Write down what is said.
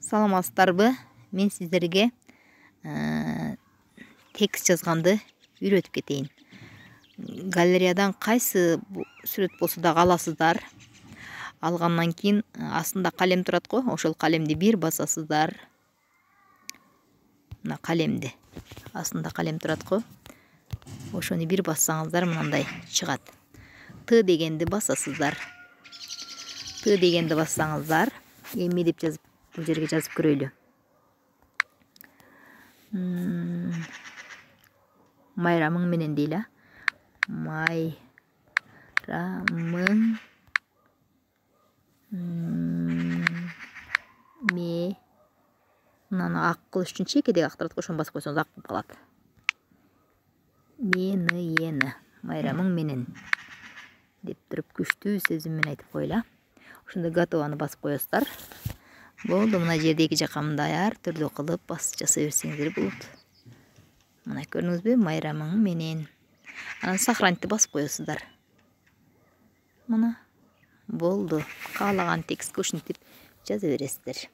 Саламатсыздарбы? Мен сіздерге текст жазганды үйрөтүп кетейин. Галереядан кайсы сүрөт болсо да аласыздар. Алгандан кийин астында калем турат го, ошол калемди бир басасыздар. Мына калемди. Астында калем турат го. Ошону бир бассаңыздар мындай чыгат. Т дегенди басасыздар. Т дегенди бассаңыздар, эми деп жазып, бул жерге жазып көрөйлү. Майрамың менен дейли. Майрамың мынаны ак кылыш үчүн чекедеги ак турат го, ошону басып койсоңуз ак болуп калат. Мени, майрамың менен деп туруп күчтүү сөзүм менен айтып коелу. Ошондо готованы басып коесуздар. Болду, мына жерде эки жака мындай ар түрдүү кылып басып жасай берсеңиздер болот. Мына көрдүңүзбү? Майрамың менен. Анан сохранитти басып коесуздар. Мына болду. Каалаган текстке ушинтип жаза бересиздер.